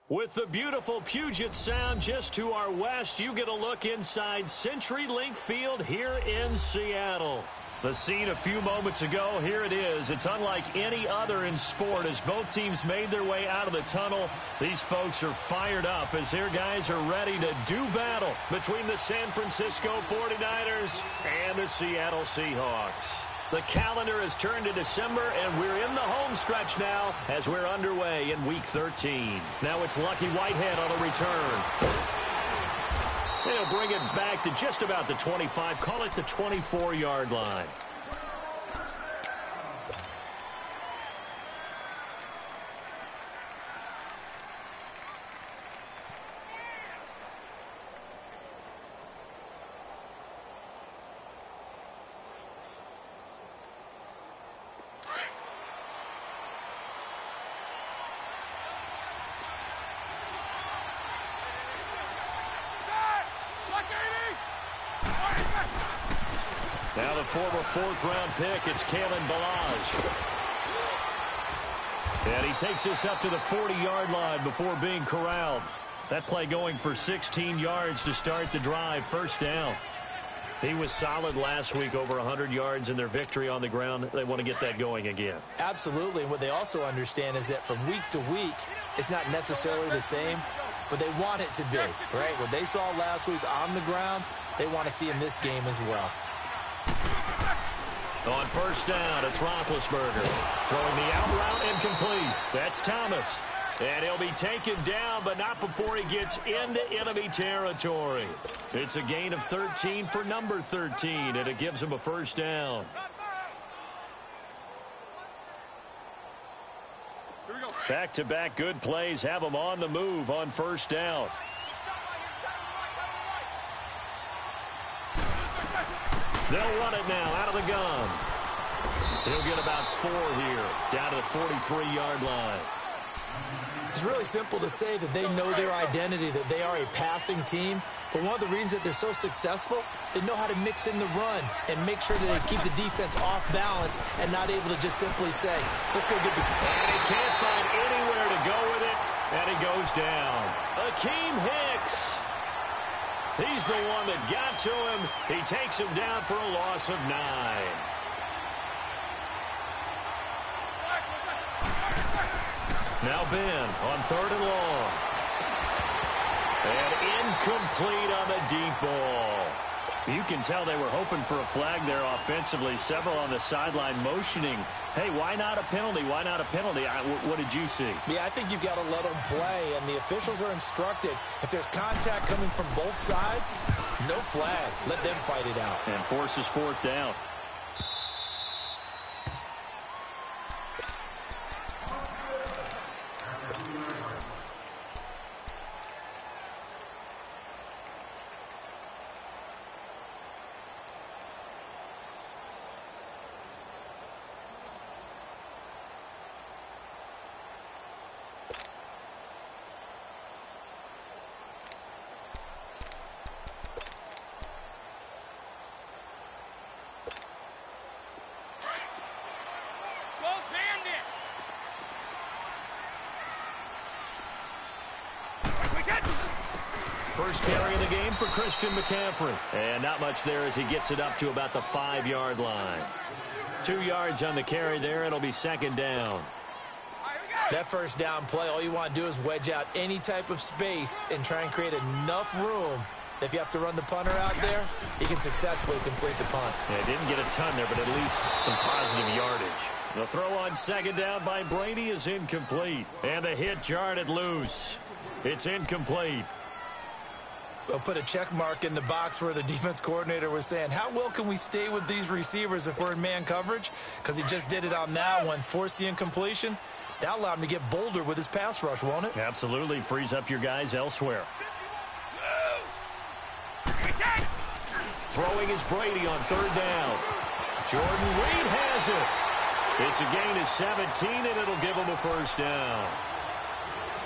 With the beautiful Puget Sound just to our west, you get a look inside CenturyLink Field here in Seattle. The scene a few moments ago, here it is. It's unlike any other in sport as both teams made their way out of the tunnel. These folks are fired up as their guys are ready to do battle between the San Francisco 49ers and the Seattle Seahawks. The calendar has turned to December, and we're in the home stretch now as we're underway in Week 13. Now it's Lucky Whitehead on a return. They'll bring it back to just about the 25, call it the 24-yard line. Now the former fourth-round pick, it's Kalen Ballage. And he takes this up to the 40-yard line before being corralled. That play going for 16 yards to start the drive, first down. He was solid last week, over 100 yards in their victory on the ground. They want to get that going again. Absolutely. What they also understand is that from week to week, it's not necessarily the same, but they want it to be, right? What they saw last week on the ground, they want to see in this game as well. On first down, it's Roethlisberger. Throwing the out route incomplete. That's Thomas. And he'll be taken down, but not before he gets into enemy territory. It's a gain of 13 for number 13, and it gives him a first down. Back-to-back good plays have him on the move on first down. They'll run it now out of the gun. He'll get about 4 here, down to the 43-yard line. It's really simple to say that they know their identity, that they are a passing team. But one of the reasons that they're so successful, they know how to mix in the run and make sure that they keep the defense off balance and not able to just simply say, let's go get the... And he can't find anywhere to go with it, and he goes down. Akeem Hicks. He's the one that got to him. He takes him down for a loss of 9. Now Ben on third and long. And incomplete on the deep ball. You can tell they were hoping for a flag there offensively. Several on the sideline motioning. Hey, why not a penalty? Why not a penalty? What did you see? Yeah, I think you've got to let them play, and the officials are instructed. If there's contact coming from both sides, no flag. Let them fight it out. And forces fourth down. First carry of the game for Christian McCaffrey. And not much there as he gets it up to about the 5-yard line. 2 yards on the carry there. It'll be second down. That first down play, all you want to do is wedge out any type of space and try and create enough room. If you have to run the punter out there, he can successfully complete the punt. Yeah, didn't get a ton there, but at least some positive yardage. The throw on second down by Brady is incomplete. And the hit jarred it loose. It's incomplete. We'll put a check mark in the box where the defense coordinator was saying, how well can we stay with these receivers if we're in man coverage? Because he just did it on that one, forced the incompletion. That'll allow him to get bolder with his pass rush, won't it? Absolutely. Frees up your guys elsewhere. Throwing is Brady on third down. Jordan Reed has it. It's a gain of 17, and it'll give him a first down.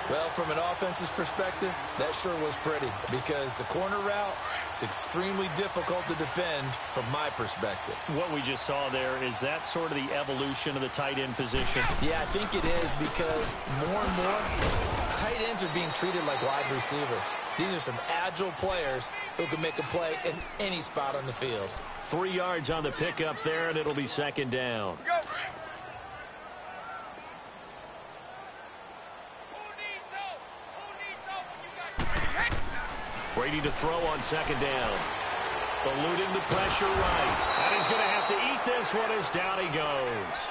Well, from an offense's perspective, that sure was pretty because the corner route is extremely difficult to defend from my perspective. What we just saw there, is that sort of the evolution of the tight end position? Yeah, I think it is because more and more tight ends are being treated like wide receivers. These are some agile players who can make a play in any spot on the field. 3 yards on the pickup there, and it'll be second down. Brady to throw on second down. Eluding the pressure right. And he's going to have to eat this one as down he goes.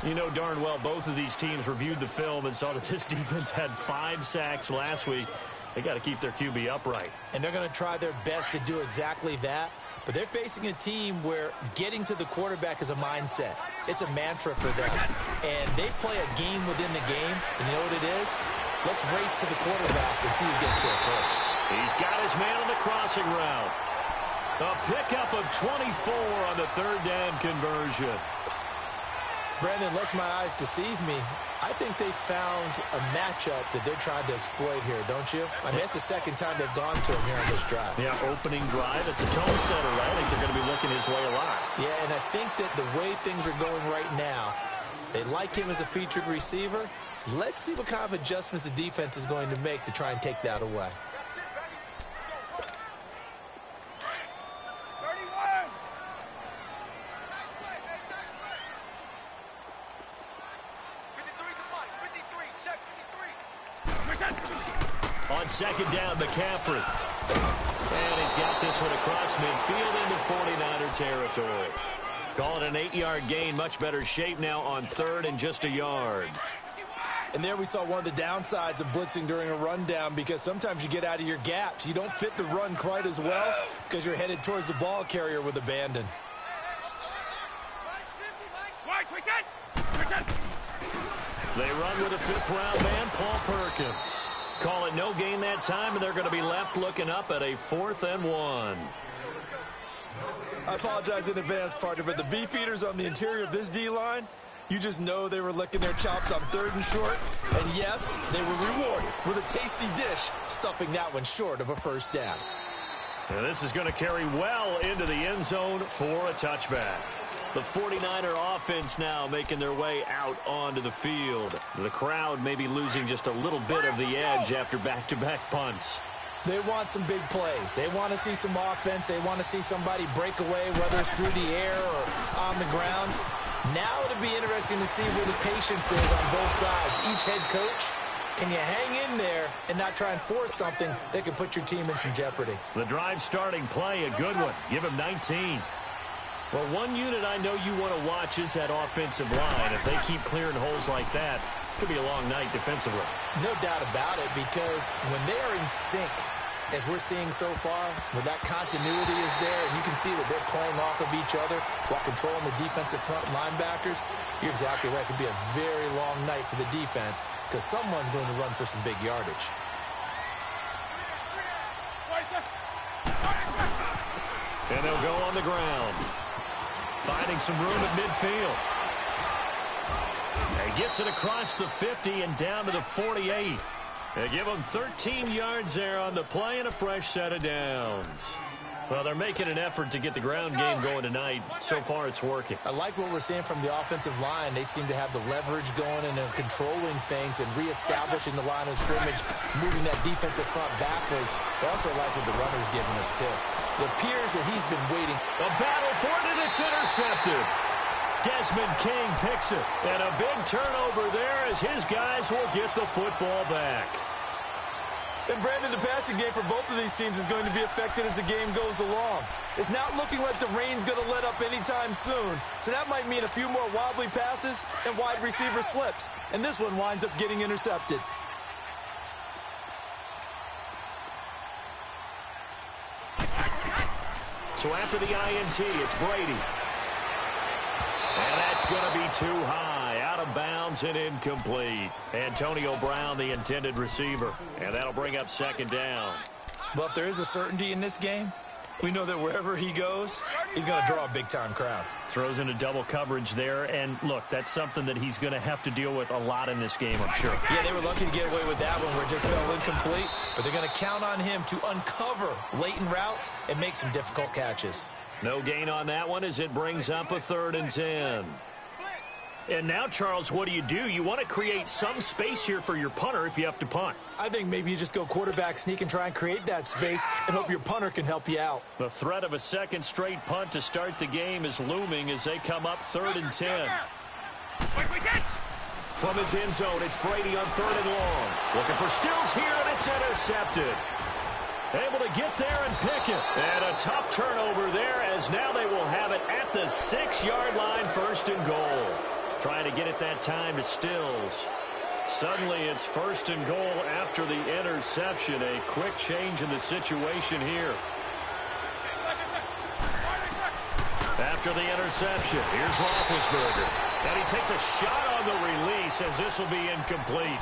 You know darn well both of these teams reviewed the film and saw that this defense had 5 sacks last week. They got to keep their QB upright. And they're going to try their best to do exactly that. But they're facing a team where getting to the quarterback is a mindset. It's a mantra for them. And they play a game within the game. And you know what it is? Let's race to the quarterback and see who gets there first. He's got his man on the crossing route. A pickup of 24 on the third down conversion. Brandon, unless my eyes deceive me, I think they found a matchup that they're trying to exploit here, don't you? I mean, that's the second time they've gone to him here on this drive. Yeah, opening drive. It's a tone setter, right? I think they're going to be looking his way a lot. Yeah, and I think that the way things are going right now, they like him as a featured receiver. Let's see what kind of adjustments the defense is going to make to try and take that away. On second down, McCaffrey. And he's got this one across midfield into 49er territory. Call it an 8-yard gain. Much better shape now on third and just a yard. And there we saw one of the downsides of blitzing during a rundown because sometimes you get out of your gaps. You don't fit the run quite as well because you're headed towards the ball carrier with abandon. They run with a fifth-round man, Paul Perkins. Call it no gain that time, and they're going to be left looking up at a 4th and 1. I apologize in advance, partner, but the beefeaters on the interior of this D-line, you just know they were licking their chops on 3rd and short. And yes, they were rewarded with a tasty dish, stuffing that one short of a first down. And this is going to carry well into the end zone for a touchback. The 49er offense now making their way out onto the field. The crowd may be losing just a little bit of the edge after back-to-back punts. They want some big plays. They want to see some offense. They want to see somebody break away, whether it's through the air or on the ground. Now it'll be interesting to see where the patience is on both sides. Each head coach, can you hang in there and not try and force something that could put your team in some jeopardy? The drive starting play, a good one. Give him 19. Well, one unit I know you want to watch is that offensive line. If they keep clearing holes like that, it could be a long night defensively. No doubt about it, because when they are in sync, as we're seeing so far, when that continuity is there, and you can see that they're playing off of each other while controlling the defensive front linebackers, you're exactly right. It could be a very long night for the defense because someone's going to run for some big yardage. And they'll go on the ground. Finding some room at midfield. He gets it across the 50 and down to the 48. They give him 13 yards there on the play and a fresh set of downs. Well, they're making an effort to get the ground game going tonight. So far, it's working. I like what we're seeing from the offensive line. They seem to have the leverage going and controlling things and reestablishing the line of scrimmage, moving that defensive front backwards. I also like what the runner's giving us, too. It appears that he's been waiting. A battle for it, and it's intercepted. Desmond King picks it. And a big turnover there as his guys will get the football back. And, Brandon, the passing game for both of these teams is going to be affected as the game goes along. It's not looking like the rain's going to let up anytime soon. So that might mean a few more wobbly passes and wide receiver slips. And this one winds up getting intercepted. So after the INT, it's Brady. And that's going to be too high, out of bounds and incomplete. Antonio Brown, the intended receiver. And that'll bring up second down. Well, if there is a certainty in this game, We know that wherever he goes, he's going to draw a big-time crowd. Throws into double coverage there, and look, that's something that he's going to have to deal with a lot in this game, I'm sure. Yeah, they were lucky to get away with that one where it just fell incomplete, but they're going to count on him to uncover latent routes and make some difficult catches. No gain on that one as it brings up a 3rd and 10. And now, Charles, what do? You want to create some space here for your punter if you have to punt. I think maybe you just go quarterback sneak and try and create that space and hope your punter can help you out. The threat of a second straight punt to start the game is looming as they come up 3rd and 10. From his end zone, it's Brady on 3rd and long. Looking for Stills here, and it's intercepted. Able to get there and pick it. And a tough turnover there as now they will have it at the 6-yard line, 1st and goal. Trying to get it that time to Stills. Suddenly it's 1st and goal after the interception. A quick change in the situation here. After the interception, here's Roethlisberger. And he takes a shot on the release as this will be incomplete.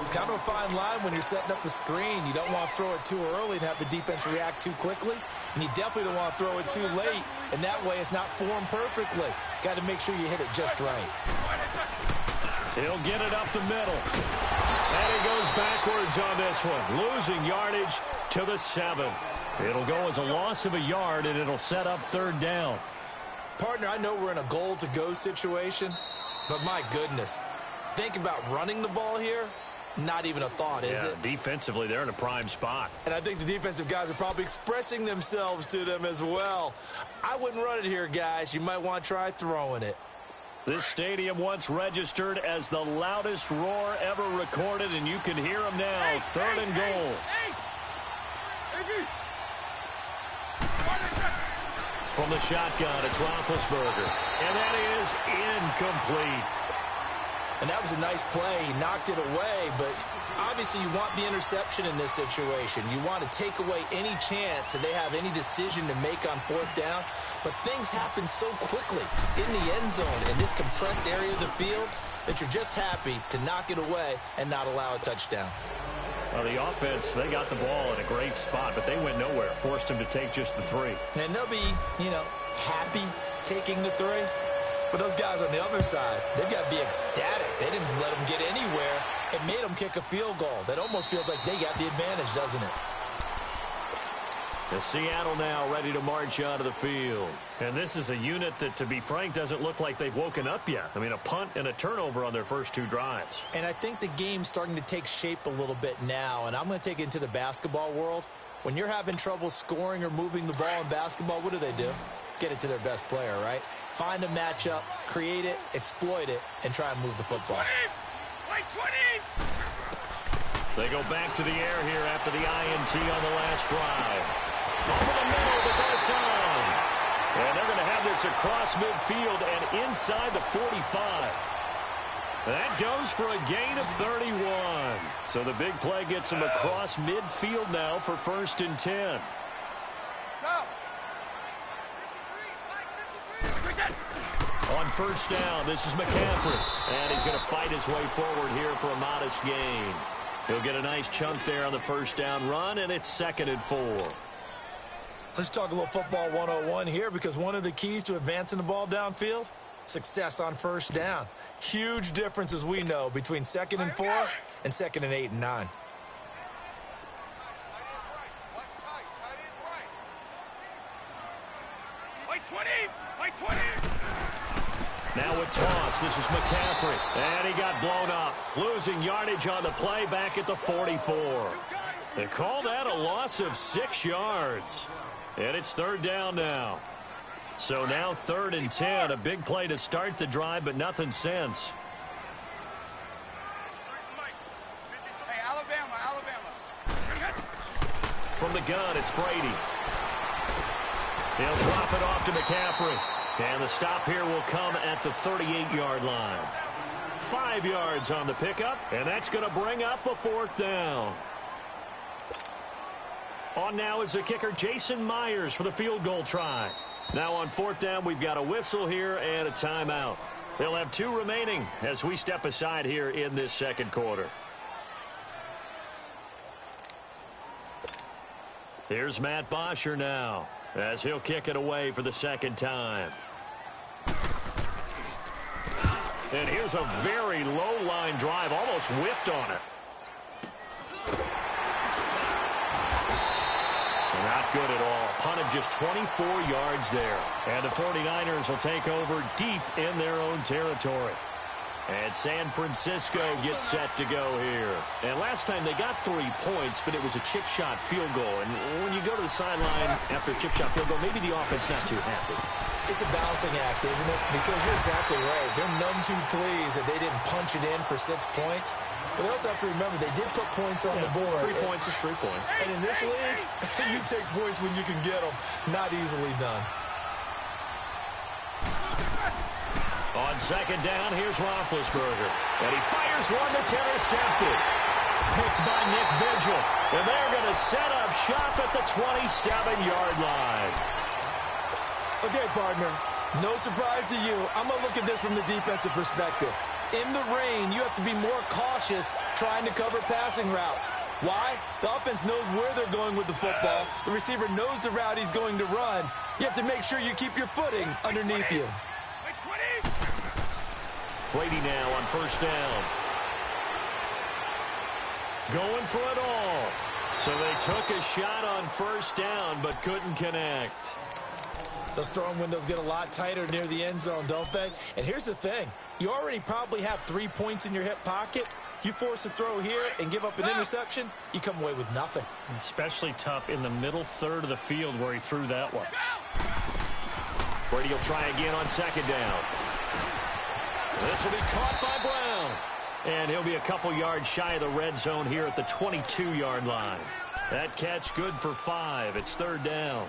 Kind of a fine line when you're setting up the screen. You don't want to throw it too early and have the defense react too quickly. And you definitely don't want to throw it too late. And that way it's not formed perfectly. Got to make sure you hit it just right. He'll get it up the middle. And he goes backwards on this one. Losing yardage to the 7. It'll go as a loss of a yard, and it'll set up 3rd down. Partner, I know we're in a goal-to-go situation, but my goodness. Think about running the ball here. Not even a thought, is it? Defensively, they're in a prime spot. And I think the defensive guys are probably expressing themselves to them as well. I wouldn't run it here, guys. You might want to try throwing it. This stadium once registered as the loudest roar ever recorded, and you can hear them now. 3rd and goal. From the shotgun, it's Roethlisberger. And that is incomplete. And that was a nice play. He knocked it away, but obviously you want the interception in this situation. You want to take away any chance that they have any decision to make on 4th down. But things happen so quickly in the end zone in this compressed area of the field that you're just happy to knock it away and not allow a touchdown. Well, the offense, they got the ball in a great spot, but they went nowhere. Forced him to take just the 3. And they'll be, happy taking the 3. But those guys on the other side, they've got to be ecstatic. They didn't let them get anywhere. It made them kick a field goal. That almost feels like they got the advantage, doesn't it? The Seattle now ready to march onto the field. And this is a unit that, to be frank, doesn't look like they've woken up yet. I mean, a punt and a turnover on their first 2 drives. And I think the game's starting to take shape a little bit now. And I'm going to take it into the basketball world. When you're having trouble scoring or moving the ball in basketball, what do? Get it to their best player, right? Find a matchup, create it, exploit it, and try and move the football. 20! They go back to the air here after the INT on the last drive. Over the middle, the bus on. And they're going to have this across midfield and inside the 45. That goes for a gain of 31. So the big play gets them across midfield now for 1st and 10. On 1st down, this is McCaffrey. And he's going to fight his way forward here for a modest gain. He'll get a nice chunk there on the 1st down run, and it's 2nd and 4. Let's talk a little football 101 here, because one of the keys to advancing the ball downfield, success on 1st down. Huge difference, as we know, between 2nd and 4 and 2nd and 8 and 9. Now with toss, this is McCaffrey. And he got blown up. Losing yardage on the play back at the 44. They call that a loss of 6 yards. And it's 3rd down now. So now 3rd and 10. A big play to start the drive, but nothing since. Hey, Alabama. From the gun, it's Brady. He'll drop it off to McCaffrey. And the stop here will come at the 38-yard line. 5 yards on the pickup, and that's going to bring up a 4th down. On now is the kicker, Jason Myers, for the field goal try. Now on 4th down, we've got a whistle here and a timeout. They'll have 2 remaining as we step aside here in this 2nd quarter. Here's Matt Bosher now, as he'll kick it away for the second time. And here's a very low-line drive, almost whiffed on it. Not good at all. Punted just 24 yards there. And the 49ers will take over deep in their own territory. And San Francisco gets set to go here. And last time they got 3 points, but it was a chip shot field goal. And when you go to the sideline after a chip shot field goal, maybe the offense not too happy. It's a balancing act, isn't it? Because you're exactly right. They're none too pleased that they didn't punch it in for 6 points. But they also have to remember they did put points on the board. 3 points is 3 points. And in this league, you take points when you can get them. Not easily done. On second down, here's Roethlisberger. And he fires one that's intercepted. Picked by Nick Vigil. And they're going to set up shop at the 27-yard line. Okay, partner, no surprise to you. I'm going to look at this from the defensive perspective. In the rain, you have to be more cautious trying to cover passing routes. Why? The offense knows where they're going with the football. The receiver knows the route he's going to run. You have to make sure you keep your footing underneath you. Brady now on first down. Going for it all. So they took a shot on first down but couldn't connect. Those throwing windows get a lot tighter near the end zone, don't they? And here's the thing. You already probably have 3 points in your hip pocket. You force a throw here and give up an interception, you come away with nothing. Especially tough in the middle third of the field where he threw that one. Brady will try again on second down. This will be caught by Brown. And he'll be a couple yards shy of the red zone here at the 22-yard line. That catch good for 5. It's third down.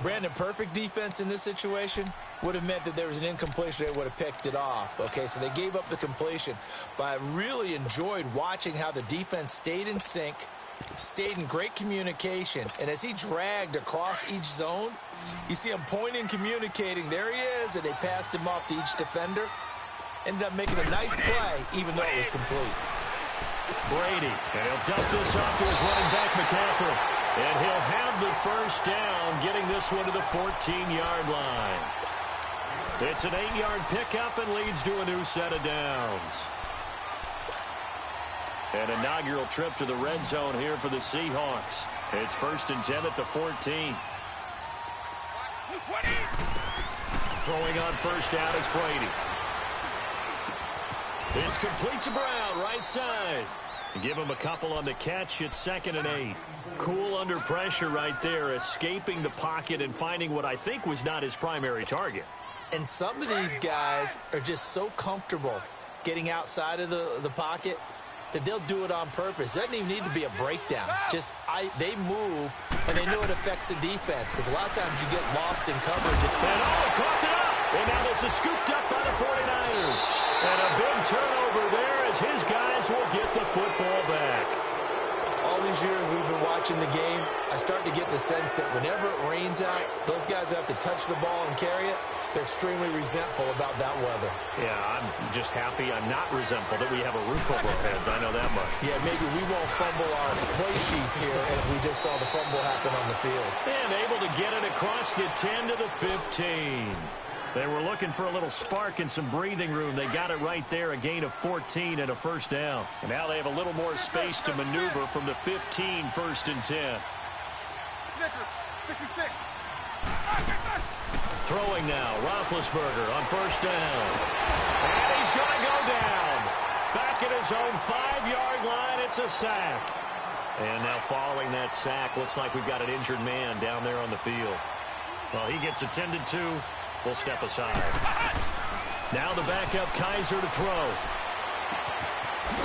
Brandon, perfect defense in this situation would have meant that there was an incompletion. They would have picked it off. Okay, so they gave up the completion. But I really enjoyed watching how the defense stayed in sync, stayed in great communication. And as he dragged across each zone, you see him pointing, communicating. There he is, and they passed him off to each defender. Ended up making a nice play, even though it was complete. Brady, and he'll dump this off to his running back, McCaffrey. And he'll have the first down, getting this one to the 14-yard line. It's an 8-yard pickup and leads to a new set of downs. An inaugural trip to the red zone here for the Seahawks. It's 1st and 10 at the 14. Throwing on first down is Brady. It's complete to Brown, right side. Give him a couple on the catch. It's 2nd and 8. Cool under pressure right there, escaping the pocket and finding what I think was not his primary target. And some of these guys are just so comfortable getting outside of the pocket that they'll do it on purpose. It doesn't even need to be a breakdown. They move, and they know it affects the defense because a lot of times you get lost in coverage. And caught it up. And now this is scooped up by the 49ers. And a big turnover there as his guys will get the football back. All these years we've been watching the game, I start to get the sense that whenever it rains out, those guys who have to touch the ball and carry it, they're extremely resentful about that weather. Yeah, I'm just happy I'm not resentful that we have a roof over our heads. I know that much. Yeah, maybe we won't fumble our play sheets here as we just saw the fumble happen on the field. And able to get it across the 10 to the 15. They were looking for a little spark and some breathing room. They got it right there, a gain of 14 and a first down. And now they have a little more space to maneuver from the 15, 1st and 10. Snickers, 66. Throwing now, Roethlisberger on first down. And he's going to go down. Back at his own 5-yard line, it's a sack. And now following that sack, looks like we've got an injured man down there on the field. Well, he gets attended to. We'll step aside. Now the backup Kaiser to throw.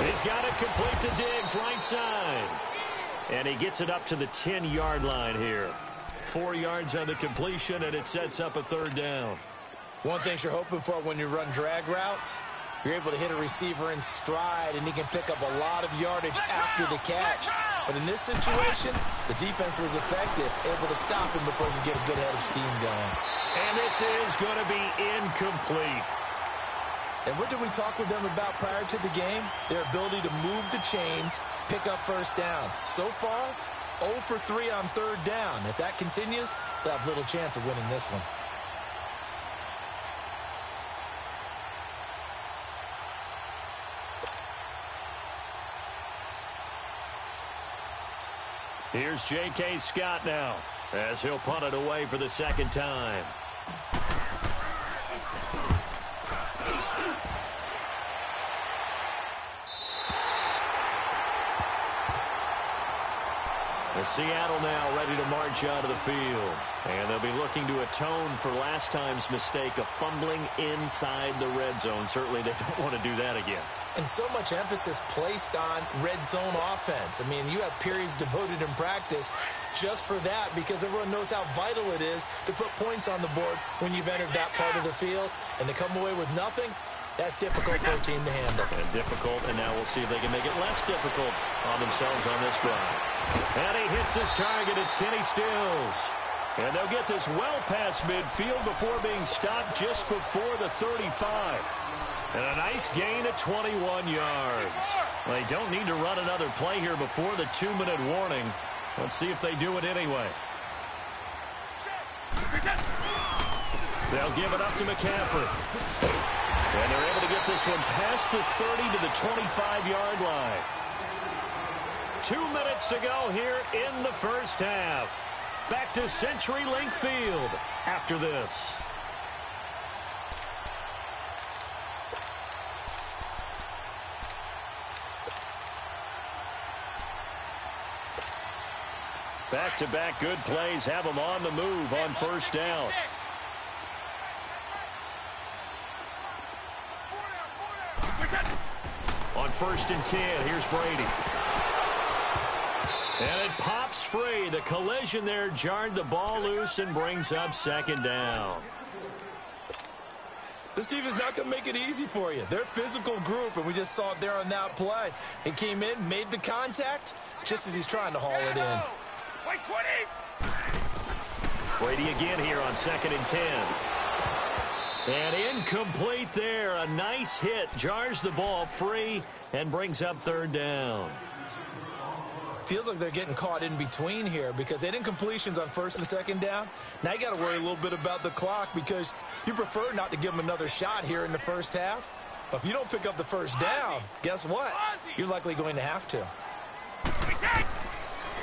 He's got it complete to Diggs, right side. And he gets it up to the 10-yard line here. 4 yards on the completion, and it sets up a third down. One thing you're hoping for when you run drag routes, you're able to hit a receiver in stride, and he can pick up a lot of yardage after the catch. But in this situation, the defense was effective, able to stop him before he could get a good head of steam going. And this is going to be incomplete. And what did we talk with them about prior to the game? Their ability to move the chains, pick up first downs. So far, 0 for 3 on third down. If that continues, they'll have little chance of winning this one. Here's J.K. Scott now as he'll punt it away for the second time. Seattle now ready to march out of the field. And they'll be looking to atone for last time's mistake of fumbling inside the red zone. Certainly they don't want to do that again. And so much emphasis placed on red zone offense. I mean, you have periods devoted in practice just for that because everyone knows how vital it is to put points on the board when you've entered that part of the field. And to come away with nothing, that's difficult for a team to handle. And difficult, and now we'll see if they can make it less difficult on themselves on this drive. And he hits his target. It's Kenny Stills. And they'll get this well past midfield before being stopped just before the 35. And a nice gain of 21 yards. Well, they don't need to run another play here before the 2-minute warning. Let's see if they do it anyway. They'll give it up to McCaffrey. And they're able to get this one past the 30 to the 25-yard line. 2 minutes to go here in the first half. Back to CenturyLink Field after this. Back-to-back good plays have them on the move on first down. On 1st and 10, here's Brady. And it pops free. The collision there jarred the ball loose and brings up 2nd down. This defense is not going to make it easy for you. They're a physical group, and we just saw it there on that play. He came in, made the contact, just as he's trying to haul it in. Brady again here on 2nd and 10. And incomplete there. A nice hit. Jars the ball free and brings up 3rd down. Feels like they're getting caught in between here because they had incompletions on 1st and 2nd down. Now you got to worry a little bit about the clock because you prefer not to give them another shot here in the first half. But if you don't pick up the 1st down, guess what? You're likely going to have to.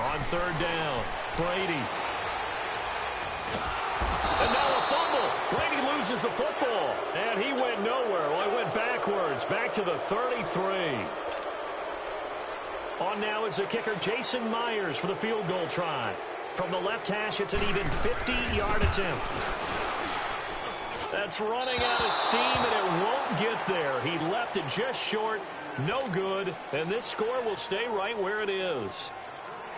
On 3rd down, Brady. And now a fumble. Brady loses the football. And he went nowhere. Well, he went backwards. Back to the 33. On now is the kicker, Jason Myers, for the field goal try. From the left hash, it's an even 50-yard attempt. That's running out of steam, and it won't get there. He left it just short. No good. And this score will stay right where it is.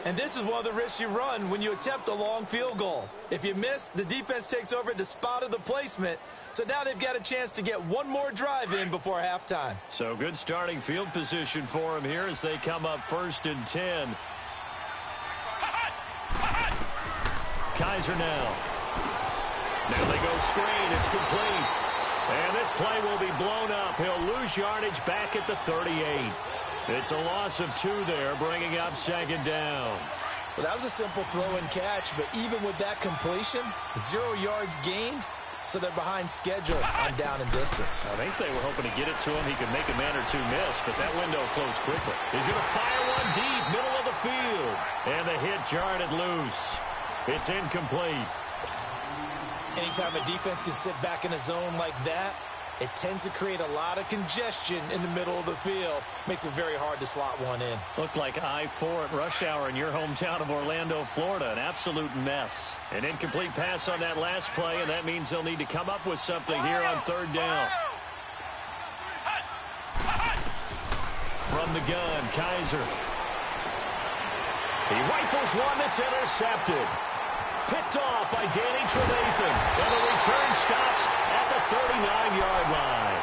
And this is one of the risks you run when you attempt a long field goal. If you miss, the defense takes over at the spot of the placement. So now they've got a chance to get one more drive in before halftime. So good starting field position for them here as they come up 1st and 10. Kaiser now. Now they go screen. It's complete. And this play will be blown up. He'll lose yardage back at the 38. It's a loss of 2 there, bringing up 2nd down. Well, that was a simple throw and catch, but even with that completion, 0 yards gained, so they're behind schedule on down and distance. I think they were hoping to get it to him. He could make a man or 2 miss, but that window closed quickly. He's going to fire one deep, middle of the field. And the hit jarred it loose. It's incomplete. Anytime a defense can sit back in a zone like that, it tends to create a lot of congestion in the middle of the field. Makes it very hard to slot one in. Looked like I-4 at rush hour in your hometown of Orlando, Florida. An absolute mess. An incomplete pass on that last play, and that means they'll need to come up with something here on 3rd down. From the gun, Kaiser. He rifles one that's intercepted. Picked off by Danny Trevathan. And the return stops at the 39-yard line.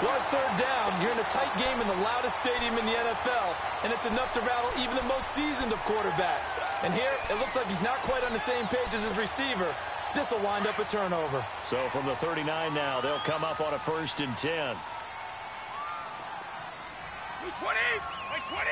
Well, it's 3rd down. You're in a tight game in the loudest stadium in the NFL, and it's enough to rattle even the most seasoned of quarterbacks. And here, it looks like he's not quite on the same page as his receiver. This will wind up a turnover. So from the 39 now, they'll come up on a 1st and 10. 20! 20!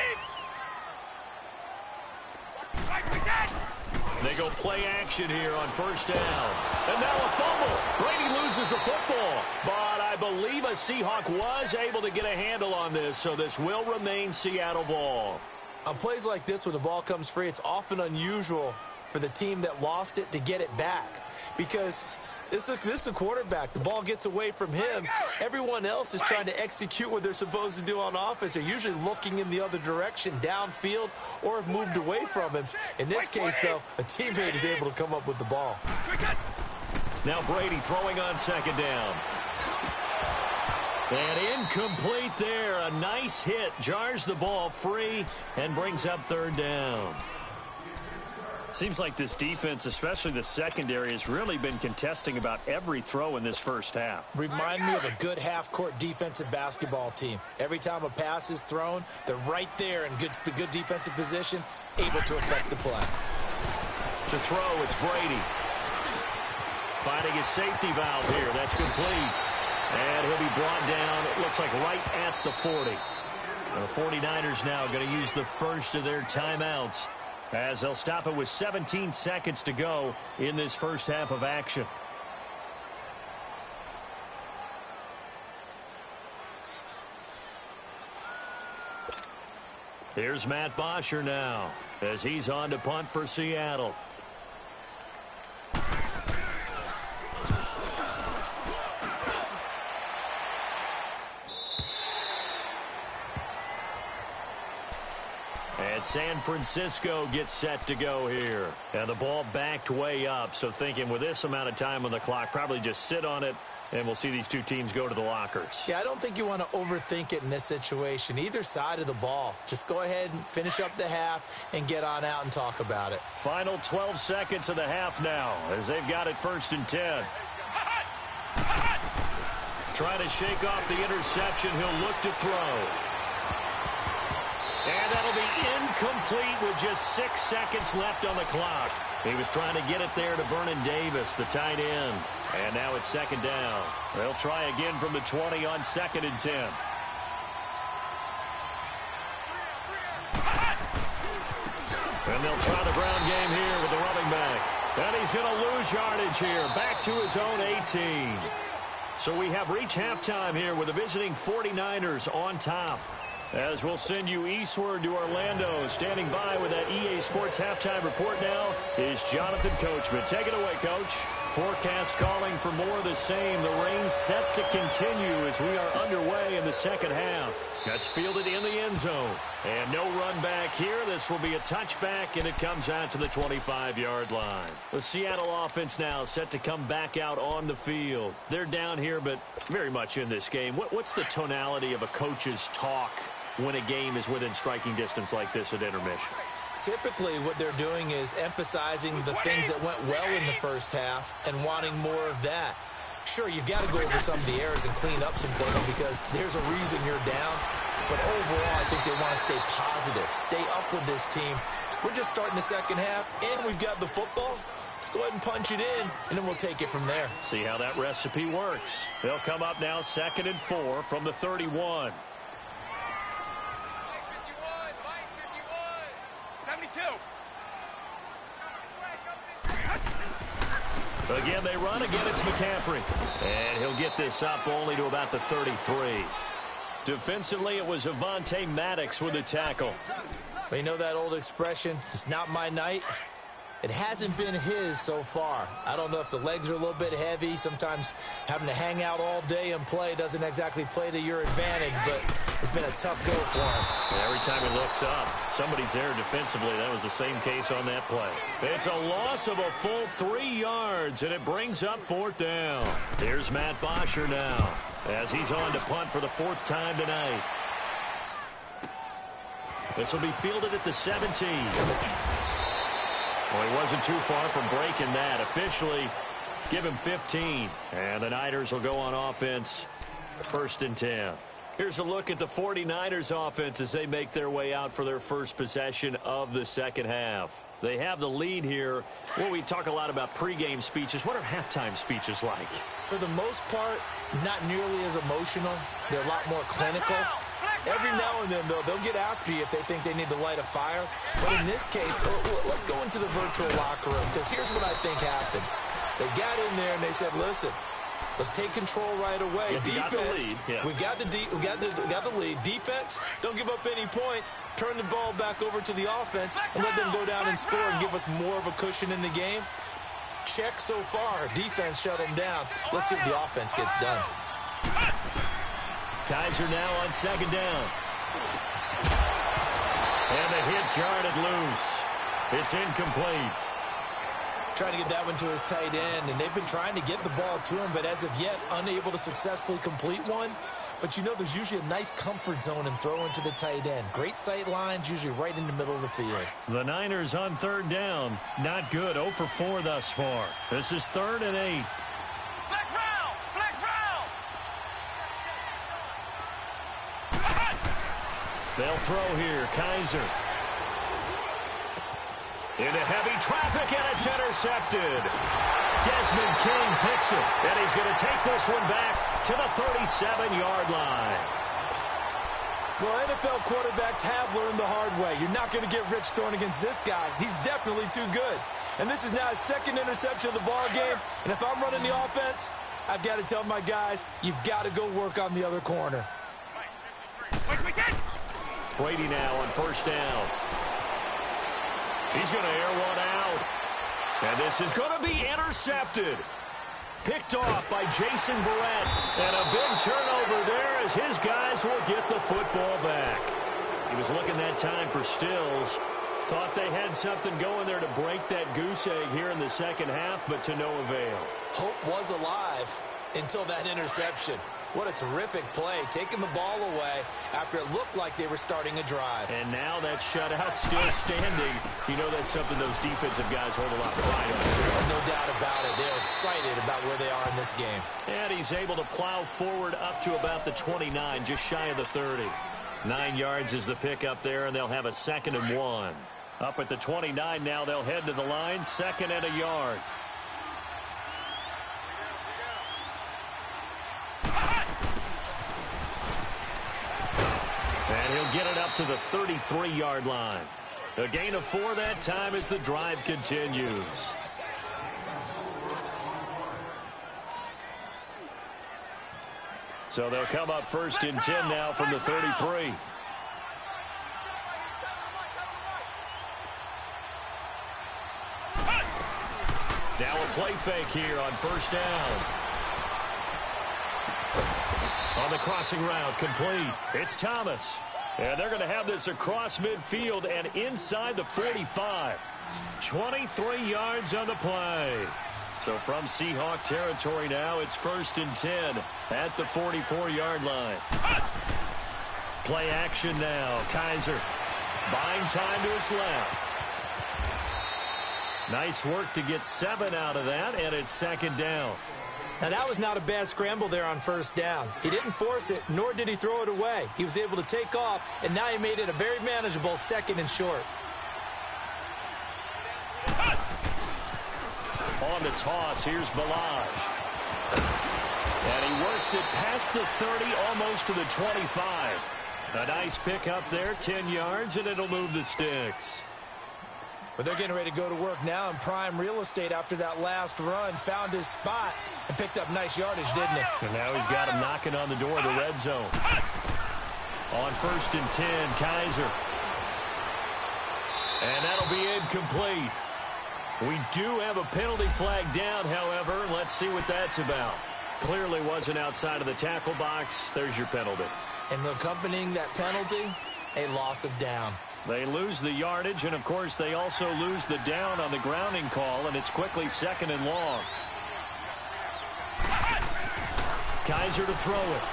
They go play action here on first down. And now a fumble. Brady loses the football. But I believe a Seahawk was able to get a handle on this, so this will remain Seattle ball. On plays like this, when the ball comes free, it's often unusual for the team that lost it to get it back. Because this is a quarterback. The ball gets away from him. Everyone else is trying to execute what they're supposed to do on offense. They're usually looking in the other direction, downfield, or have moved away from him. In this case, though, a teammate is able to come up with the ball. Now Brady throwing on second down. And incomplete there. A nice hit. Jars the ball free and brings up third down. Seems like this defense, especially the secondary, has really been contesting about every throw in this first half. Remind me of a good half-court defensive basketball team. Every time a pass is thrown, they're right there in good defensive position, able to affect the play. To throw, it's Brady. Finding his safety valve here. That's complete. And he'll be brought down, it looks like right at the 40. The 49ers now going to use the first of their timeouts, as they'll stop it with 17 seconds to go in this first half of action. Here's Matt Bosher now, as he's on to punt for Seattle. And San Francisco gets set to go here. And the ball backed way up, so thinking with this amount of time on the clock, probably just sit on it, and we'll see these two teams go to the lockers. Yeah, I don't think you want to overthink it in this situation. Either side of the ball. Just go ahead and finish up the half and get on out and talk about it. Final 12 seconds of the half now, as they've got it 1st and 10. Trying to shake off the interception. He'll look to throw. And that'll be incomplete with just 6 seconds left on the clock. He was trying to get it there to Vernon Davis, the tight end. And now it's second down. They'll try again from the 20 on 2nd and 10. And they'll try the ground game here with the running back. And he's going to lose yardage here. Back to his own 18. So we have reached halftime here with the visiting 49ers on top. As we'll send you eastward to Orlando. Standing by with that EA Sports halftime report now is Jonathan Coachman. Take it away, Coach. Forecast calling for more of the same. The rain set to continue as we are underway in the second half. That's fielded in the end zone. And no run back here. This will be a touchback, and it comes out to the 25-yard line. The Seattle offense now set to come back out on the field. They're down here, but very much in this game. What's the tonality of a coach's talk when a game is within striking distance like this at intermission? Typically, what they're doing is emphasizing the things that went well in the first half and wanting more of that. Sure, you've got to go over some of the errors and clean up some things because there's a reason you're down. But overall, I think they want to stay positive, stay up with this team. We're just starting the second half, and we've got the football. Let's go ahead and punch it in, and then we'll take it from there. See how that recipe works. They'll come up now 2nd and 4 from the 31. 72. Again, they run. Again, it's McCaffrey. And he'll get this up only to about the 33. Defensively, it was Avonte Maddox with the tackle. But you know that old expression, it's not my night? It hasn't been his so far. I don't know if the legs are a little bit heavy. Sometimes having to hang out all day and play doesn't exactly play to your advantage, but it's been a tough go for him. Every time he looks up, somebody's there defensively. That was the same case on that play. It's a loss of a full 3 yards, and it brings up 4th down. Here's Matt Bosher now, as he's on to punt for the 4th time tonight. This will be fielded at the 17. Well, he wasn't too far from breaking that. Officially, give him 15. And the Niners will go on offense, 1st and 10. Here's a look at the 49ers offense as they make their way out for their first possession of the second half. They have the lead here. Well, we talk a lot about pregame speeches. What are halftime speeches like? For the most part, not nearly as emotional. They're a lot more clinical. Every now and then, though, they'll get after you if they think they need to light a fire. But in this case, let's go into the virtual locker room, because here's what I think happened. They got in there and they said, listen, let's take control right away. Yeah, defense, we got the lead. Defense, don't give up any points. Turn the ball back over to the offense and let them go down and score and give us more of a cushion in the game. Check so far. Defense shut them down. Let's see what the offense gets done. Kaiser now on second down. And the hit jarred it loose. It's incomplete. Trying to get that one to his tight end, and they've been trying to get the ball to him, but as of yet, unable to successfully complete one. But you know, there's usually a nice comfort zone in throwing to the tight end. Great sight lines, usually right in the middle of the field. The Niners on third down. Not good. 0 for 4 thus far. This is 3rd and 8. Flex round! Flex round! They'll throw here. Kaiser. Into heavy traffic, and it's intercepted. Desmond King picks it, and he's going to take this one back to the 37-yard line. Well, NFL quarterbacks have learned the hard way. You're not going to get rich throwing against this guy. He's definitely too good. And this is now his 2nd interception of the ball game. And if I'm running the offense, I've got to tell my guys, you've got to go work on the other corner. Brady now on first down. He's going to air one out. And this is going to be intercepted. Picked off by Jason Verrett. And a big turnover there as his guys will get the football back. He was looking that time for Stills. Thought they had something going there to break that goose egg here in the second half, but to no avail. Hope was alive until that interception. What a terrific play, taking the ball away after it looked like they were starting a drive. And now that shutout still standing. You know that's something those defensive guys hold a lot of pride on, too. No doubt about it. They're excited about where they are in this game. And he's able to plow forward up to about the 29, just shy of the 30. 9 yards is the pickup there, and they'll have a 2nd and 1. Up at the 29 now, they'll head to the line, 2nd and a yard. And he'll get it up to the 33-yard line. A gain of 4 that time as the drive continues. So they'll come up 1st and 10 now from the 33. Now a play fake here on first down. On the crossing route, complete. It's Thomas. And they're going to have this across midfield and inside the 45. 23 yards on the play. So from Seahawk territory now, it's 1st and 10 at the 44-yard line. Play action now. Kaiser buying time to his left. Nice work to get 7 out of that, and it's 2nd down. Now, that was not a bad scramble there on first down. He didn't force it, nor did he throw it away. He was able to take off, and now he made it a very manageable 2nd and short. On the toss, here's Balaj. And he works it past the 30, almost to the 25. A nice pick up there, 10 yards, and it'll move the sticks. But they're getting ready to go to work now in prime real estate after that last run. Found his spot and picked up nice yardage, didn't he? And now he's got him knocking on the door of the red zone. On 1st and 10, Kaiser. And that'll be incomplete. We do have a penalty flag down, however. Let's see what that's about. Clearly wasn't outside of the tackle box. There's your penalty. And accompanying that penalty, a loss of down. They lose the yardage, and, of course, they also lose the down on the grounding call, and it's quickly 2nd and long. Kaiser to throw it.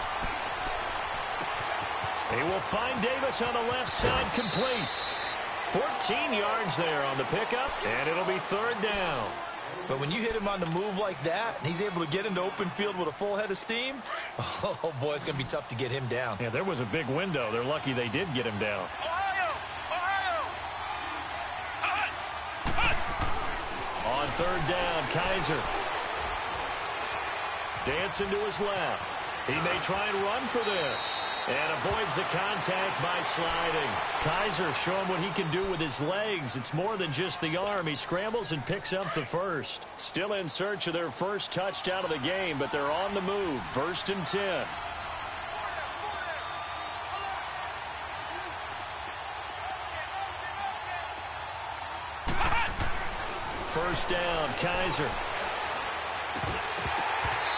He will find Davis on the left side, complete. 14 yards there on the pickup, and it'll be 3rd down. But when you hit him on the move like that, and he's able to get into open field with a full head of steam, oh, boy, it's going to be tough to get him down. Yeah, there was a big window. They're lucky they did get him down. On 3rd down, Kaiser. Dancing to his left. He may try and run for this. And avoids the contact by sliding. Kaiser showing what he can do with his legs. It's more than just the arm. He scrambles and picks up the first. Still in search of their first touchdown of the game, but they're on the move. 1st and 10. First down, Kaiser.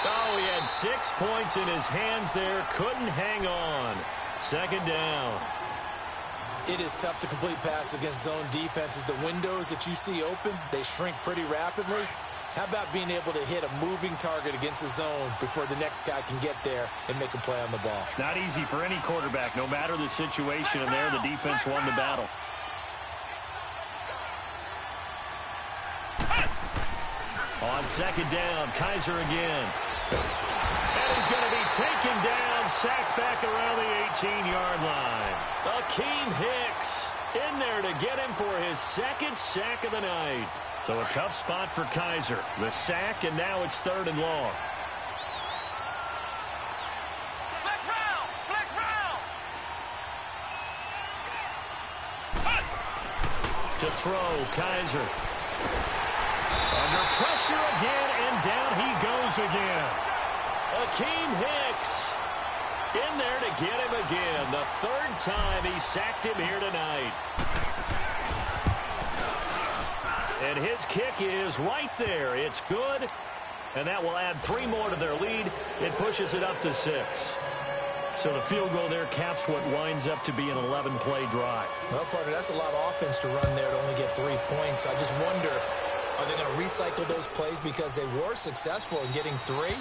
Oh, he had 6 points in his hands there. Couldn't hang on. 2nd down. It is tough to complete passes against zone defenses. The windows that you see open, they shrink pretty rapidly. How about being able to hit a moving target against a zone before the next guy can get there and make a play on the ball? Not easy for any quarterback, no matter the situation. And there, the defense won the battle. On 2nd down, Kaiser again. And he's going to be taken down, sacked back around the 18-yard line. Akeem Hicks in there to get him for his 2nd sack of the night. So a tough spot for Kaiser. The sack, and now it's 3rd and long. Flex round! Flex round! To throw, Kaiser. Under pressure again, and down he goes again. Akeem Hicks in there to get him again. The 3rd time he sacked him here tonight. And his kick is right there. It's good, and that will add 3 more to their lead. It pushes it up to 6. So the field goal there caps what winds up to be an 11-play drive. Well, partner, that's a lot of offense to run there to only get 3 points. I just wonder, are they going to recycle those plays because they were successful in getting 3?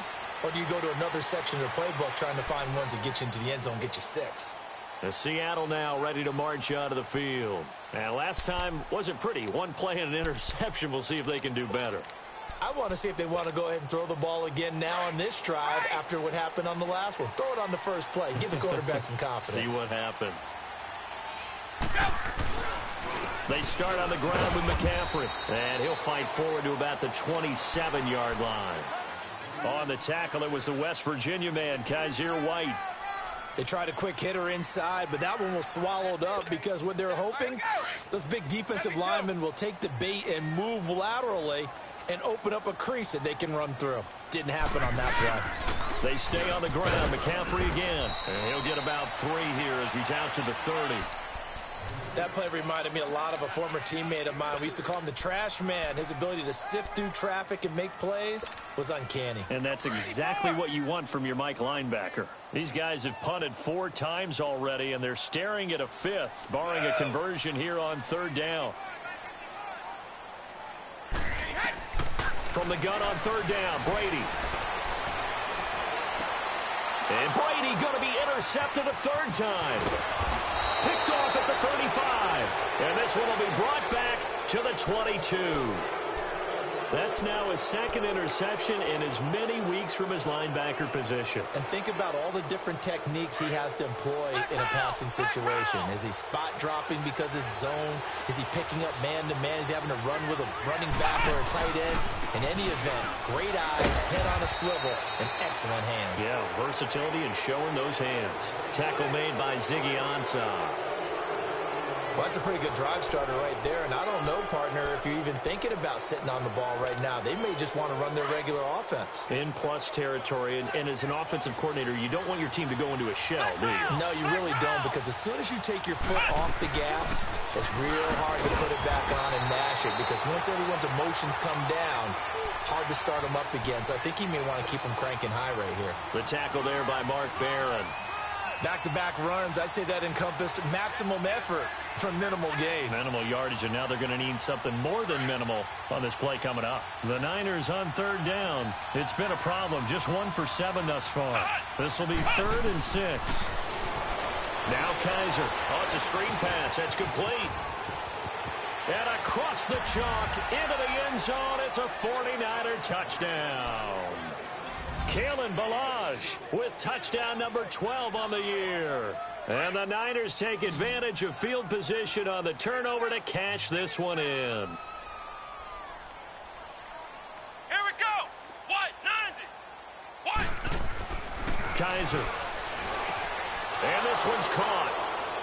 Or do you go to another section of the playbook trying to find ones that get you into the end zone, get you 6? The Seattle now ready to march out of the field. And last time wasn't pretty. 1 play and an interception. We'll see if they can do better. I want to see if they want to go ahead and throw the ball again now on this drive after what happened on the last one. Throw it on the first play. Give the quarterback some confidence. See what happens. They start on the ground with McCaffrey. And he'll fight forward to about the 27-yard line. On the tackle, it was the West Virginia man, Kaiser White. They tried a quick hitter inside, but that one was swallowed up because what they're hoping, those big defensive linemen will take the bait and move laterally and open up a crease that they can run through. Didn't happen on that play. They stay on the ground. McCaffrey again. And he'll get about 3 here as he's out to the 30. That play reminded me a lot of a former teammate of mine. We used to call him the trash man. His ability to sift through traffic and make plays was uncanny. And that's exactly what you want from your Mike linebacker. These guys have punted 4 times already, and they're staring at a 5th, barring a conversion here on 3rd down. From the gun on 3rd down, Brady. And Brady going to be intercepted a 3rd time. Picked off at the 35. And this one will be brought back to the 22. That's now his 2nd interception in as many weeks from his linebacker position. And think about all the different techniques he has to employ in a passing situation. Is he spot dropping because it's zone? Is he picking up man-to-man? Is he having to run with a running back or a tight end? In any event, great eyes, head on a swivel, and excellent hands. Yeah, versatility and showing those hands. Tackle made by Ziggy Ansah. Well, that's a pretty good drive starter right there. And I don't know, partner, if you're even thinking about sitting on the ball right now. They may just want to run their regular offense. In plus territory. And as an offensive coordinator, you don't want your team to go into a shell, do you? No, you really don't, because as soon as you take your foot off the gas, it's real hard to put it back on and mash it, because once everyone's emotions come down, hard to start them up again. So I think he may want to keep them cranking high right here. The tackle there by Mark Barron. Back-to-back runs, I'd say that encompassed maximum effort from minimal gain. Minimal yardage, and now they're going to need something more than minimal on this play coming up. The Niners on 3rd down. It's been a problem. Just 1 for 7 thus far. This will be 3rd and 6. Now Kaiser. Oh, it's a screen pass. That's complete. And across the chalk into the end zone. It's a 49er touchdown. Kalen Ballage with touchdown number 12 on the year. And the Niners take advantage of field position on the turnover to cash this one in. Here we go. White 90. White. Kaiser. And this one's caught.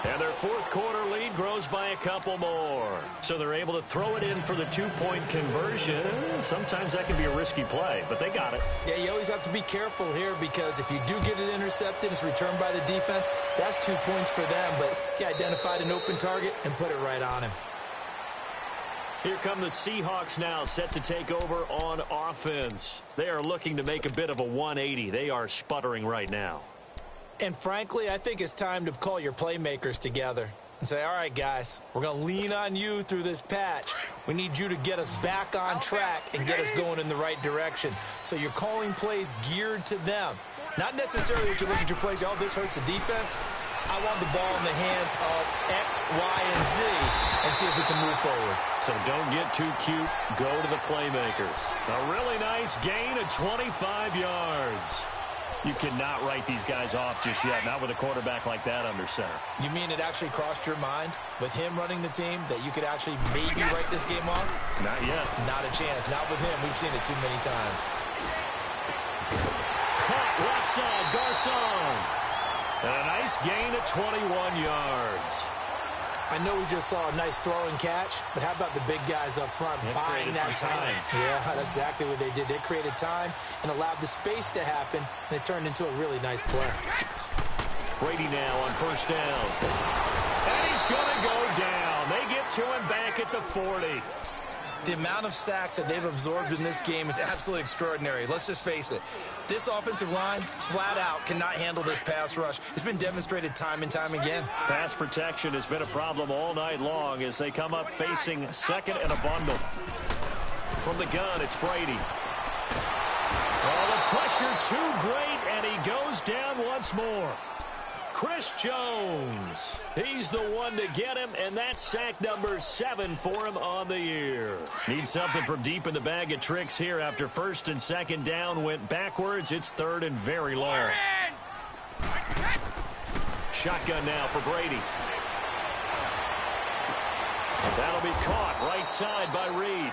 And their fourth quarter lead grows by a couple more. So they're able to throw it in for the two-point conversion. Sometimes that can be a risky play, but they got it. Yeah, you always have to be careful here because if you do get it intercepted, it's returned by the defense. That's 2 points for them, but he identified an open target and put it right on him. Here come the Seahawks now, set to take over on offense. They are looking to make a bit of a 180. They are sputtering right now. And frankly, I think it's time to call your playmakers together and say, all right, guys, we're going to lean on you through this patch. We need you to get us back on track and get us going in the right direction. So you're calling plays geared to them. Not necessarily that you look at your plays, oh, this hurts the defense. I want the ball in the hands of X, Y, and Z and see if we can move forward. So don't get too cute. Go to the playmakers. A really nice gain of 25 yards. You cannot write these guys off just yet, not with a quarterback like that under center. You mean it actually crossed your mind with him running the team that you could actually maybe write this game off? Not yet. Not a chance. Not with him. We've seen it too many times. Caught left side, Garcon. And a nice gain of 21 yards. I know we just saw a nice throw and catch, but how about the big guys up front buying that time? Yeah, that's exactly what they did. They created time and allowed the space to happen, and it turned into a really nice play. Brady now on first down. And he's going to go down. They get to him back at the 40. The amount of sacks that they've absorbed in this game is absolutely extraordinary. Let's just face it. This offensive line, flat out, cannot handle this pass rush. It's been demonstrated time and time again. Pass protection has been a problem all night long as they come up facing second and a bundle. From the gun, it's Brady. Oh, the pressure too great, and he goes down once more. Chris Jones. He's the one to get him, and that's sack number 7 for him on the year. Need something from deep in the bag of tricks here after first and second down went backwards. It's third and very long. Shotgun now for Brady. That'll be caught right side by Reed.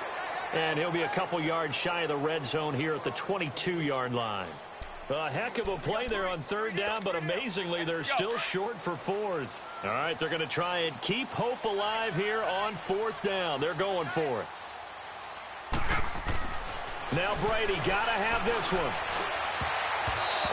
And he'll be a couple yards shy of the red zone here at the 22-yard line. A heck of a play there on third down, but amazingly, they're still short for fourth. All right, they're going to try and keep hope alive here on fourth down. They're going for it. Now Brady got to have this one.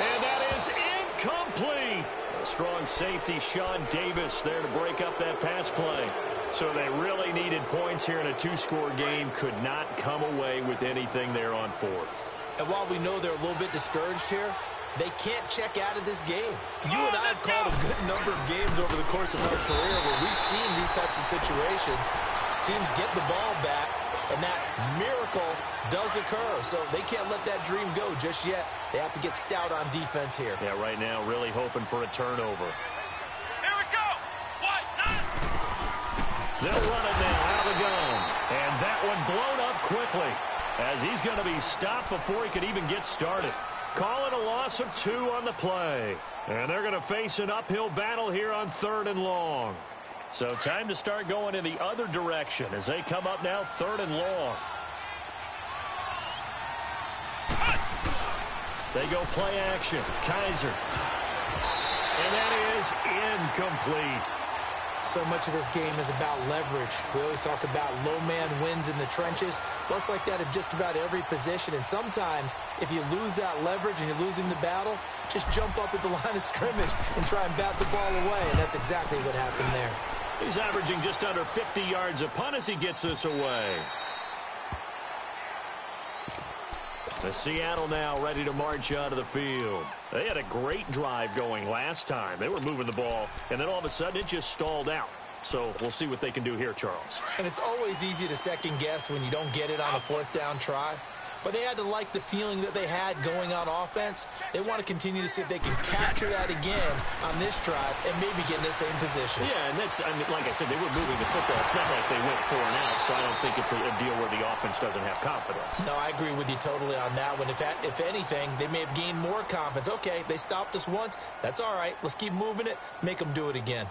And that is incomplete. A strong safety, Sean Davis, there to break up that pass play. So they really needed points here in a two-score game. Could not come away with anything there on fourth. And while we know they're a little bit discouraged here, they can't check out of this game. You and I have called a good number of games over the course of our career where we've seen these types of situations. Teams get the ball back, and that miracle does occur. So they can't let that dream go just yet. They have to get stout on defense here. Yeah, right now really hoping for a turnover. Here we go. What? They'll run it now out of the gun. And that one blown up quickly, as he's going to be stopped before he could even get started. Calling a loss of 2 on the play. And they're going to face an uphill battle here on third and long. So time to start going in the other direction as they come up now third and long. They go play action. Kaiser. And that is incomplete. So much of this game is about leverage. We always talk about low man wins in the trenches. Well, it's like that in just about every position. And sometimes, if you lose that leverage and you're losing the battle, just jump up at the line of scrimmage and try and bat the ball away. And that's exactly what happened there. He's averaging just under 50 yards a punt as he gets this away. The Seattle now ready to march out of the field. They had a great drive going last time. They were moving the ball, and then all of a sudden it just stalled out. So we'll see what they can do here, Charles. And it's always easy to second guess when you don't get it on a fourth down try. But they had to like the feeling that they had going on offense. They want to continue to see if they can capture that again on this drive and maybe get in the same position. Yeah, and that's, I mean, like I said, they were moving the football. It's not like they went 4 and out, so I don't think it's a deal where the offense doesn't have confidence. No, I agree with you totally on that one. If anything, they may have gained more confidence. Okay, they stopped us once. That's all right. Let's keep moving it. Make them do it again.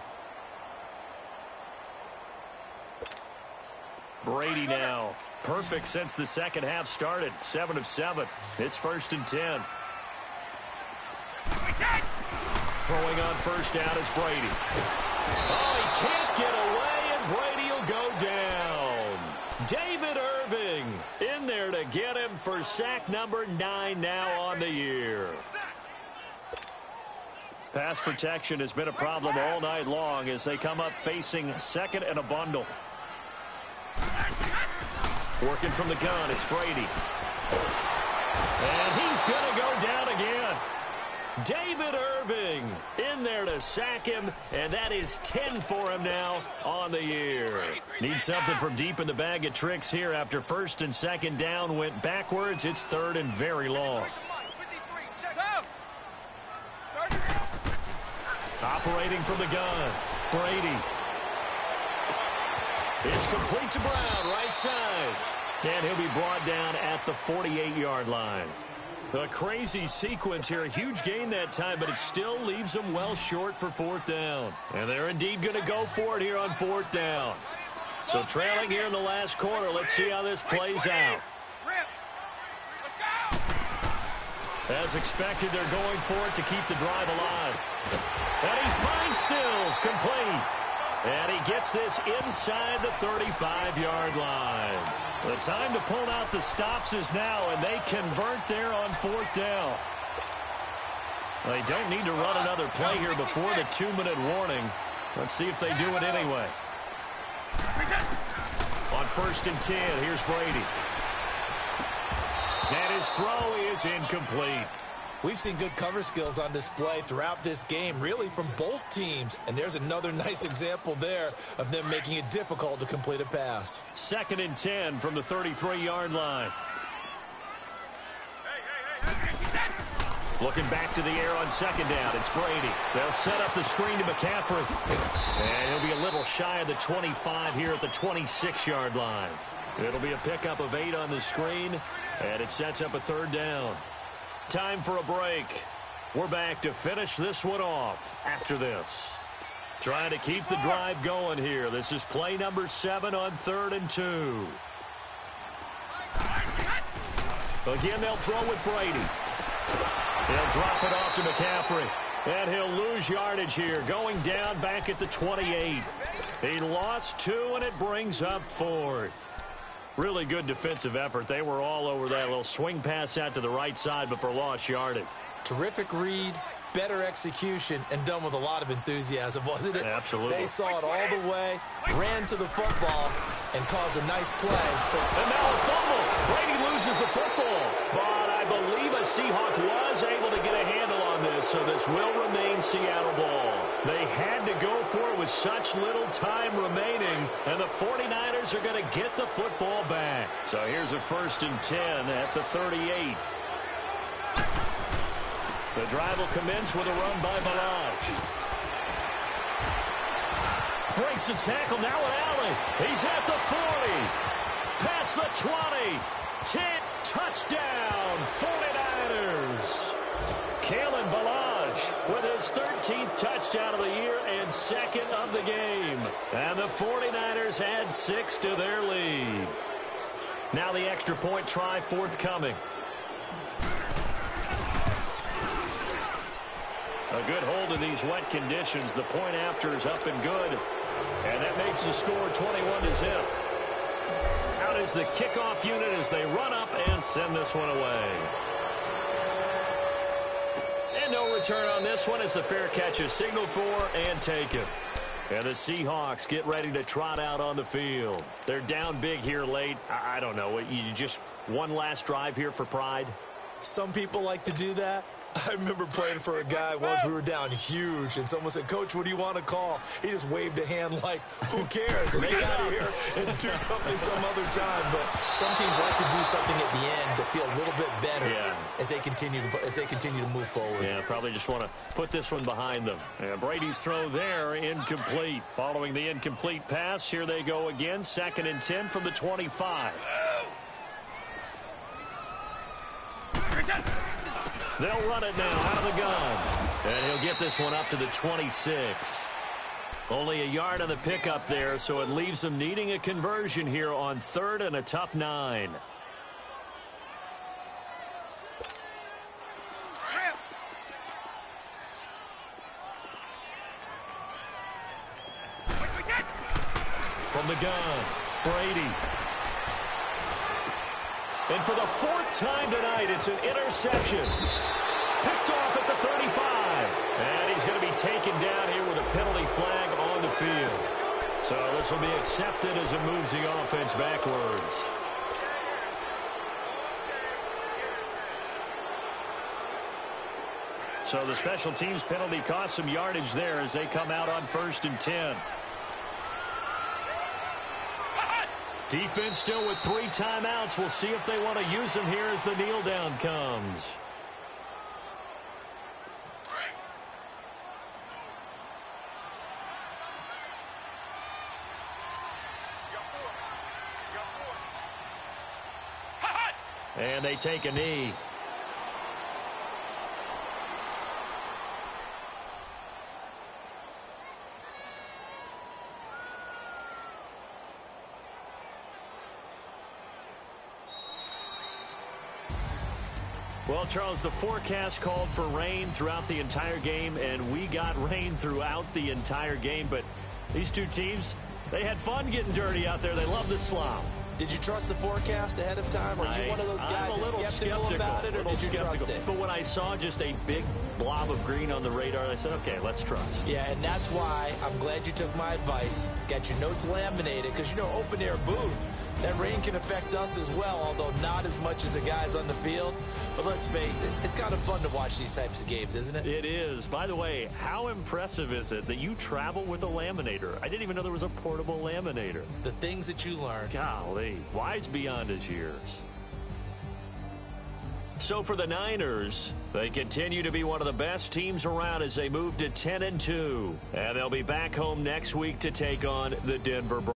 Brady now. Perfect since the second half started. 7 of 7. It's first and 10. Throwing on first down is Brady. Oh, he can't get away, and Brady will go down. David Irving in there to get him for sack number 9 now on the year. Pass protection has been a problem all night long as they come up facing second and a bundle. Working from the gun, it's Brady. And he's going to go down again. David Irving in there to sack him, and that is 10 for him now on the year. Need something from deep in the bag of tricks here after first and second down went backwards. It's third and very long. Operating from the gun, Brady. It's complete to Brown, right side. And he'll be brought down at the 48-yard line. A crazy sequence here. A huge gain that time, but it still leaves them well short for fourth down. And they're indeed going to go for it here on fourth down. So trailing here in the last quarter. Let's see how this plays out. As expected, they're going for it to keep the drive alive. And he finds Stills, complete. And he gets this inside the 35-yard line. The time to pull out the stops is now, and they convert there on fourth down. They don't need to run another play here before the 2-minute warning. Let's see if they do it anyway. On first and 10, here's Brady. And his throw is incomplete. We've seen good cover skills on display throughout this game, really from both teams. And there's another nice example there of them making it difficult to complete a pass. Second and 10 from the 33-yard line. Looking back to the air on second down, it's Brady. They'll set up the screen to McCaffrey. And he'll be a little shy of the 25 here at the 26-yard line. It'll be a pickup of 8 on the screen, and it sets up a third down. Time for a break. We're back to finish this one off after this. Trying to keep the drive going here. This is play number 7 on 3rd and 2. Again, they'll throw with Brady. He'll drop it off to McCaffrey. And he'll lose yardage here, going down back at the 28. He lost 2, and it brings up 4th. Really good defensive effort. They were all over that little swing pass out to the right side before lost yardage. Terrific read, better execution, and done with a lot of enthusiasm, wasn't it? Absolutely. They saw it all the way, ran to the football, and caused a nice play. And now a fumble. Brady loses the football. But I believe a Seahawk was able to get a handle on this, so this will remain Seattle ball. They had to go for it with such little time remaining, and the 49ers are going to get the football back. So here's a first and 10 at the 38. The drive will commence with a run by Balaj. Breaks the tackle, now an alley. He's at the 40. Past the 20. 10, touchdown, 49ers. Kalen Balaj with his 13th touchdown of the year and 2nd of the game. And the 49ers add 6 to their lead. Now the extra point try forthcoming. A good hold in these wet conditions. The point after is up and good. And that makes the score 21-0. Out is the kickoff unit as they run up and send this one away. And no return on this one as the fair catch is signaled for and taken. And the Seahawks get ready to trot out on the field. They're down big here late. I don't know. You just one last drive here for pride? Some people like to do that. I remember playing for a guy once. We were down huge, and someone said, "Coach, what do you want to call?" He just waved a hand like, who cares? Let's get out of here and do something some other time. But some teams like to do something at the end to feel a little bit better as they continue to move forward. Yeah, probably just want to put this one behind them. And Brady's throw there, incomplete. Following the incomplete pass, here they go again. 2nd and 10 from the 25. They'll run it now out of the gun. And he'll get this one up to the 26. Only a yard on the pickup there, so it leaves them needing a conversion here on 3rd and a tough 9. From the gun, Brady. And for the fourth time tonight, it's an interception. Picked off at the 35. And he's going to be taken down here with a penalty flag on the field. So this will be accepted as it moves the offense backwards. So the special teams penalty cost some yardage there as they come out on 1st and 10. Defense still with 3 timeouts. We'll see if they want to use them here as the kneel down comes. And they take a knee. Well, Charles, the forecast called for rain throughout the entire game, and we got rain throughout the entire game. But these two teams, they had fun getting dirty out there. They love the slop. Did you trust the forecast ahead of time? Are you one of those guys I'm a little skeptical about it, or did you trust it? But when I saw just a big blob of green on the radar, I said, okay, let's trust. Yeah, and that's why I'm glad you took my advice. Got your notes laminated, because, you know, open-air booth, that rain can affect us as well, although not as much as the guys on the field. But let's face it, it's kind of fun to watch these types of games, isn't it? It is. By the way, how impressive is it that you travel with a laminator? I didn't even know there was a portable laminator. The things that you learn. Golly, wise beyond his years. So for the Niners, they continue to be one of the best teams around as they move to 10-2. And they'll be back home next week to take on the Denver Broncos.